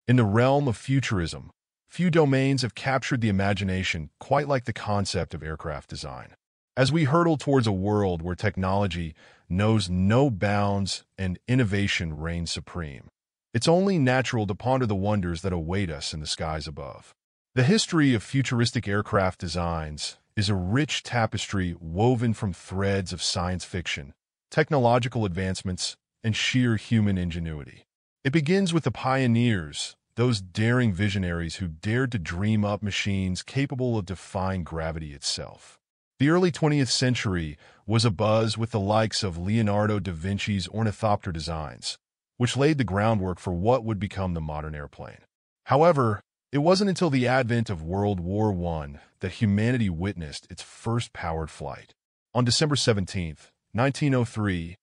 In the realm of futurism, few domains have captured the imagination quite like the concept of aircraft design. As we hurtle towards a world where technology knows no bounds and innovation reigns supreme, it's only natural to ponder the wonders that await us in the skies above. The history of futuristic aircraft designs is a rich tapestry woven from threads of science fiction, technological advancements, and sheer human ingenuity. It begins with the pioneers, those daring visionaries who dared to dream up machines capable of defying gravity itself. The early 20th century was abuzz with the likes of Leonardo da Vinci's ornithopter designs, which laid the groundwork for what would become the modern airplane. However, it wasn't until the advent of World War I that humanity witnessed its first powered flight. On December 17, 1903,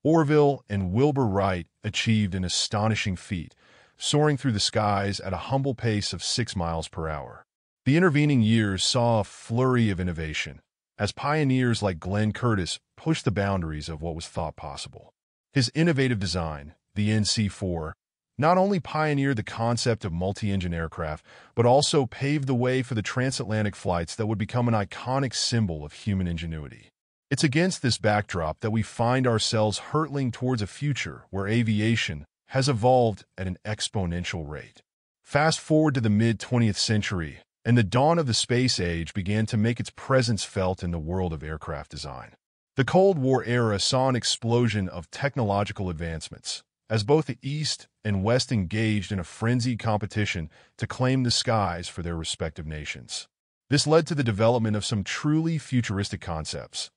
Orville and Wilbur Wright achieved an astonishing feat, soaring through the skies at a humble pace of 6 miles per hour. The intervening years saw a flurry of innovation, as pioneers like Glenn Curtiss pushed the boundaries of what was thought possible. His innovative design, the NC-4, not only pioneered the concept of multi-engine aircraft, but also paved the way for the transatlantic flights that would become an iconic symbol of human ingenuity. It's against this backdrop that we find ourselves hurtling towards a future where aviation has evolved at an exponential rate. Fast forward to the mid-20th century, and the dawn of the space age began to make its presence felt in the world of aircraft design. The Cold War era saw an explosion of technological advancements, as both the East and West engaged in a frenzied competition to claim the skies for their respective nations. This led to the development of some truly futuristic concepts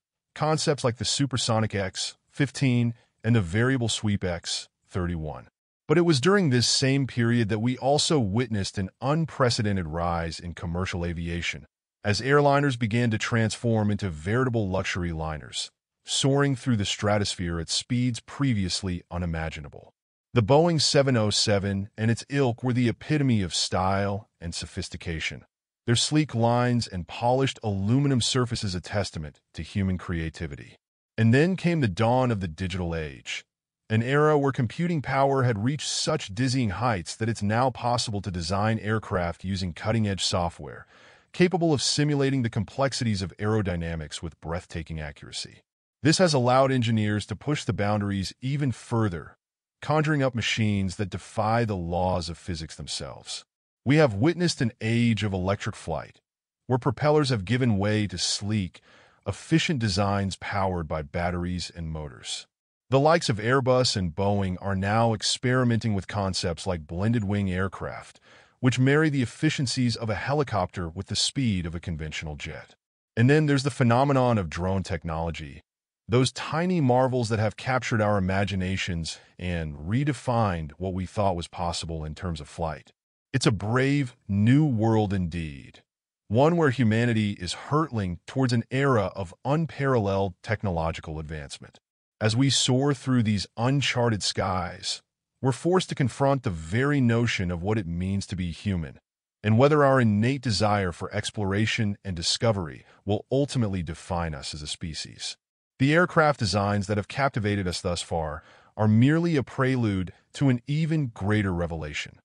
like the Supersonic X-15 and the variable sweep X-31. But it was during this same period that we also witnessed an unprecedented rise in commercial aviation, as airliners began to transform into veritable luxury liners, soaring through the stratosphere at speeds previously unimaginable. The Boeing 707 and its ilk were the epitome of style and sophistication, their sleek lines and polished aluminum surfaces a testament to human creativity. And then came the dawn of the digital age, an era where computing power had reached such dizzying heights that it's now possible to design aircraft using cutting-edge software, capable of simulating the complexities of aerodynamics with breathtaking accuracy. This has allowed engineers to push the boundaries even further, conjuring up machines that defy the laws of physics themselves. We have witnessed an age of electric flight, where propellers have given way to sleek, efficient designs powered by batteries and motors. The likes of Airbus and Boeing are now experimenting with concepts like blended-wing aircraft, which marry the efficiencies of a helicopter with the speed of a conventional jet. And then there's the phenomenon of drone technology, those tiny marvels that have captured our imaginations and redefined what we thought was possible in terms of flight. It's a brave, new world indeed, one where humanity is hurtling towards an era of unparalleled technological advancement. As we soar through these uncharted skies, we're forced to confront the very notion of what it means to be human, and whether our innate desire for exploration and discovery will ultimately define us as a species. The aircraft designs that have captivated us thus far are merely a prelude to an even greater revelation,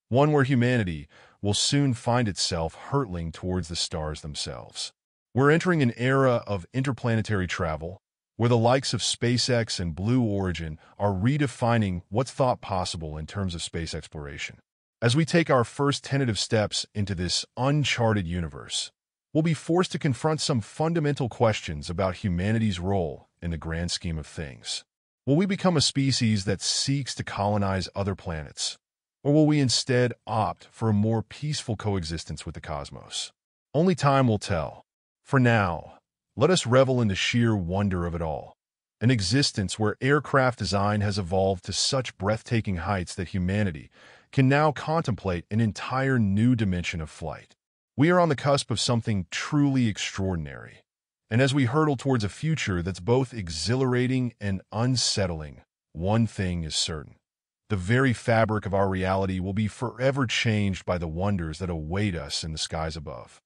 one where humanity will soon find itself hurtling towards the stars themselves. We're entering an era of interplanetary travel, where the likes of SpaceX and Blue Origin are redefining what's thought possible in terms of space exploration. As we take our first tentative steps into this uncharted universe, we'll be forced to confront some fundamental questions about humanity's role in the grand scheme of things. Will we become a species that seeks to colonize other planets, or will we instead opt for a more peaceful coexistence with the cosmos? Only time will tell. For now, let us revel in the sheer wonder of it all, an existence where aircraft design has evolved to such breathtaking heights that humanity can now contemplate an entire new dimension of flight. We are on the cusp of something truly extraordinary, and as we hurtle towards a future that's both exhilarating and unsettling, one thing is certain. The very fabric of our reality will be forever changed by the wonders that await us in the skies above.